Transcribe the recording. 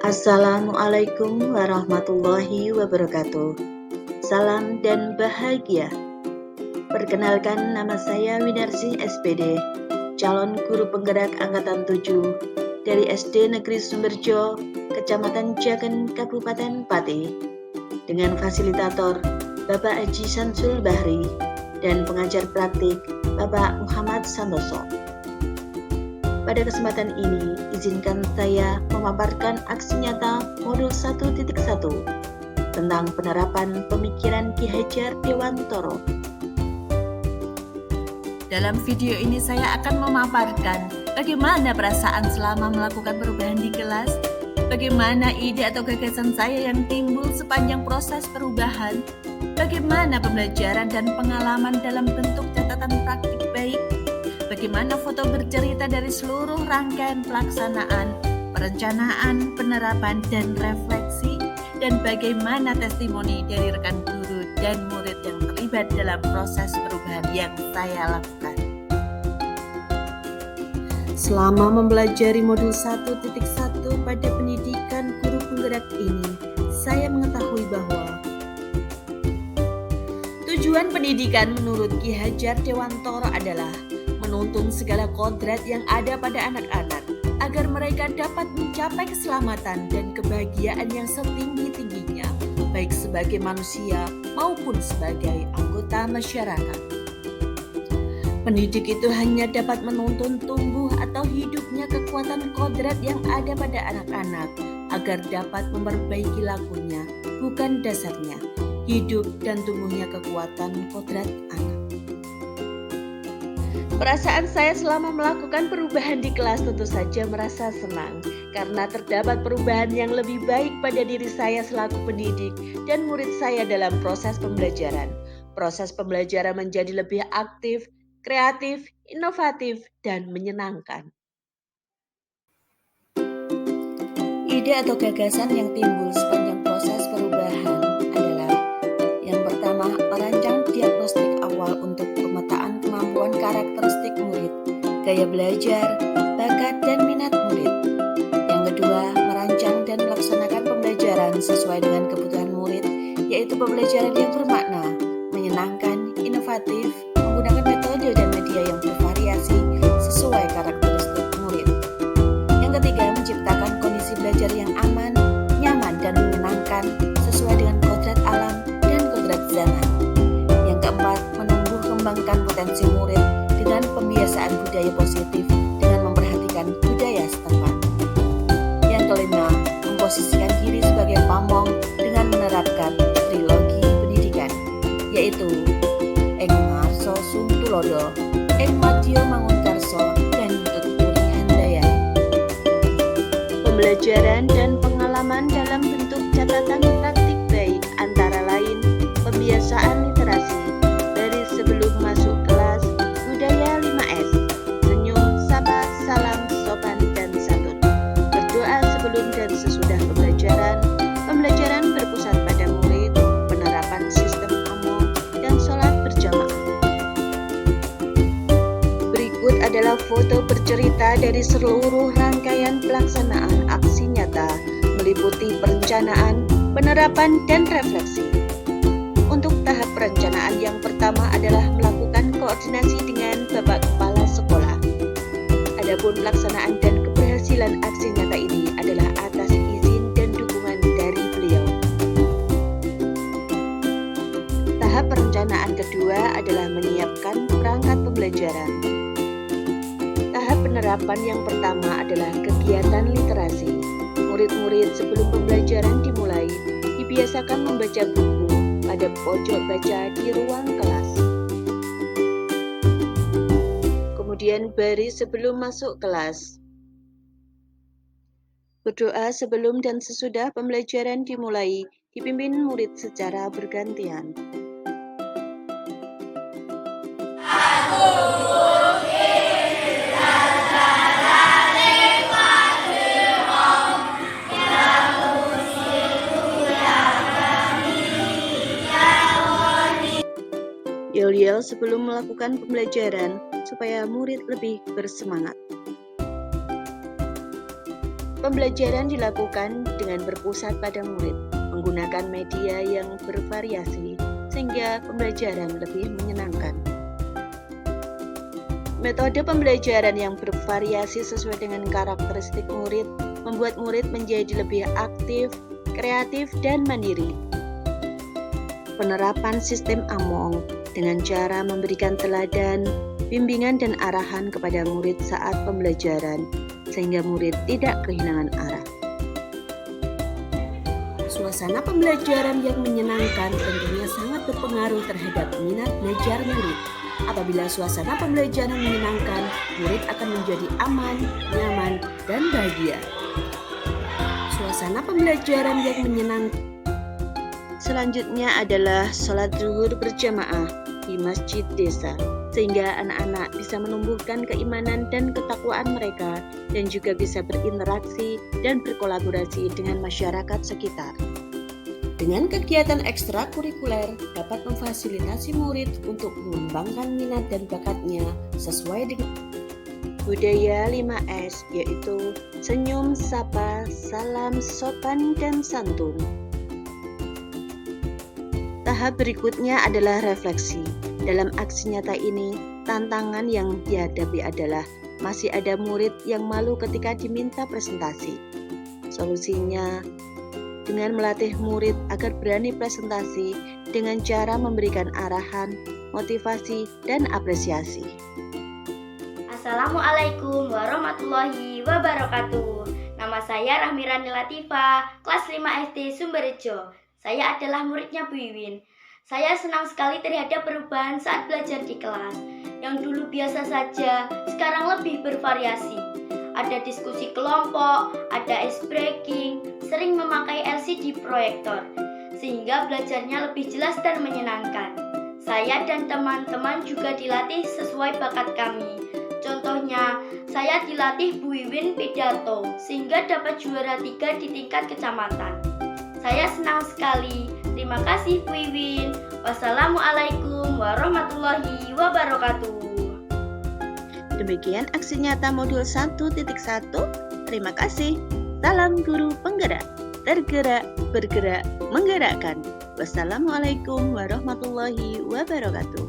Assalamualaikum warahmatullahi wabarakatuh. Salam dan bahagia. Perkenalkan, nama saya Winarsi SPD, calon guru penggerak angkatan 7 dari SD Negeri Sumberjo, Kecamatan Jaken, Kabupaten Pati, dengan fasilitator Bapak Haji Samsul Bahri dan pengajar praktik Bapak Muhammad Santoso. Pada kesempatan ini, izinkan saya memaparkan aksi nyata modul 1.1 tentang penerapan pemikiran Ki Hajar Dewantoro. Dalam video ini saya akan memaparkan bagaimana perasaan selama melakukan perubahan di kelas, bagaimana ide atau gagasan saya yang timbul sepanjang proses perubahan, bagaimana pembelajaran dan pengalaman dalam bentuk catatan praktik baik, bagaimana foto bercerita dari seluruh rangkaian pelaksanaan, perencanaan, penerapan, dan refleksi, dan bagaimana testimoni dari rekan guru dan murid yang terlibat dalam proses perubahan yang saya lakukan. Selama mempelajari modul 1.1 pada pendidikan guru penggerak ini, saya mengetahui bahwa tujuan pendidikan menurut Ki Hajar Dewantoro adalah menuntun segala kodrat yang ada pada anak-anak agar mereka dapat mencapai keselamatan dan kebahagiaan yang setinggi-tingginya, baik sebagai manusia maupun sebagai anggota masyarakat. Pendidik itu hanya dapat menuntun tumbuh atau hidupnya kekuatan kodrat yang ada pada anak-anak agar dapat memperbaiki lakunya, bukan dasarnya, hidup dan tumbuhnya kekuatan kodrat anak. Perasaan saya selama melakukan perubahan di kelas tentu saja merasa senang karena terdapat perubahan yang lebih baik pada diri saya selaku pendidik dan murid saya dalam proses pembelajaran. Proses pembelajaran menjadi lebih aktif, kreatif, inovatif, dan menyenangkan. Ide atau gagasan yang timbul sepanjang proses perubahan adalah: yang pertama, merancang diagnostik awal untuk pemetaan kemampuan karakteristik murid, gaya belajar, bakat, dan minat murid. Yang kedua, merancang dan melaksanakan pembelajaran sesuai dengan kebutuhan murid, yaitu pembelajaran yang bermakna, menyenangkan, inovatif, menggunakan metode dan media yang bervariasi sesuai karakteristik murid. Yang ketiga, menciptakan kondisi belajar yang aman, nyaman, dan menyenangkan sesuai dengan kodrat alam dan kodrat zaman. Yang keempat, menumbuh kembangkan potensi murid dengan pembiasaan budaya positif dengan memperhatikan budaya setempat. Yang kelima, memposisikan diri sebagai pamong dengan menerapkan trilogi pendidikan, yaitu Eng Marso Sungtulodo, Eng Madyo Mangunkarso, dan Tuturi Handayani. Pembelajaran dan pengalaman dalam bentuk catatan praktik baik antara lain pembiasaan literasi dari sebelum masuk kelas, budaya 5S, senyum, sapa, salam, sopan, dan santun, berdoa sebelum dan sesudah pembelajaran, pembelajaran berpusat pada murid, penerapan sistem among, dan sholat berjamaah. Berikut adalah foto bercerita dari seluruh rangkaian pelaksanaan aksi nyata meliputi perencanaan, penerapan, dan refleksi. Untuk tahap perencanaan yang pertama adalah melakukan koordinasi dengan Bapak Kepala Sekolah. Adapun pelaksanaan dan keberhasilan aksi nyata ini adalah atas izin dan dukungan dari beliau. Tahap perencanaan kedua adalah menyiapkan perangkat pembelajaran. Tahap penerapan yang pertama adalah kegiatan literasi. Murid-murid sebelum pembelajaran dimulai dibiasakan membaca buku pada pojok baca di ruang kelas. Kemudian baris sebelum masuk kelas. Berdoa sebelum dan sesudah pembelajaran dimulai, dipimpin murid secara bergantian. Yel-yel sebelum melakukan pembelajaran supaya murid lebih bersemangat. Pembelajaran dilakukan dengan berpusat pada murid, menggunakan media yang bervariasi sehingga pembelajaran lebih menyenangkan. Metode pembelajaran yang bervariasi sesuai dengan karakteristik murid membuat murid menjadi lebih aktif, kreatif, dan mandiri. Penerapan sistem AMONG dengan cara memberikan teladan, bimbingan dan arahan kepada murid saat pembelajaran, sehingga murid tidak kehilangan arah. Suasana pembelajaran yang menyenangkan tentunya sangat berpengaruh terhadap minat belajar murid. Apabila suasana pembelajaran menyenangkan, murid akan menjadi aman, nyaman, dan bahagia. Suasana pembelajaran yang menyenangkan selanjutnya adalah sholat zuhur berjamaah di masjid desa, sehingga anak-anak bisa menumbuhkan keimanan dan ketakwaan mereka dan juga bisa berinteraksi dan berkolaborasi dengan masyarakat sekitar. Dengan kegiatan ekstrakurikuler dapat memfasilitasi murid untuk mengembangkan minat dan bakatnya sesuai dengan budaya 5S, yaitu senyum, sapa, salam, sopan, dan santun. Tahap berikutnya adalah refleksi. Dalam aksi nyata ini, tantangan yang dihadapi adalah masih ada murid yang malu ketika diminta presentasi. Solusinya, dengan melatih murid agar berani presentasi dengan cara memberikan arahan, motivasi, dan apresiasi. Assalamualaikum warahmatullahi wabarakatuh. Nama saya Rahmirani Latifa, kelas 5 SD Sumberjo. Saya adalah muridnya Bu Iwin. Saya senang sekali terhadap perubahan saat belajar di kelas. Yang dulu biasa saja, sekarang lebih bervariasi. Ada diskusi kelompok, ada ice breaking, sering memakai LCD proyektor, sehingga belajarnya lebih jelas dan menyenangkan. Saya dan teman-teman juga dilatih sesuai bakat kami. Contohnya, saya dilatih Bu Iwin pidato, sehingga dapat juara 3 di tingkat kecamatan. Saya senang sekali. Terima kasih Bu Iwin. Wassalamualaikum warahmatullahi wabarakatuh. Demikian aksi nyata modul 1.1. Terima kasih. Salam guru penggerak. Tergerak, bergerak, menggerakkan. Wassalamualaikum warahmatullahi wabarakatuh.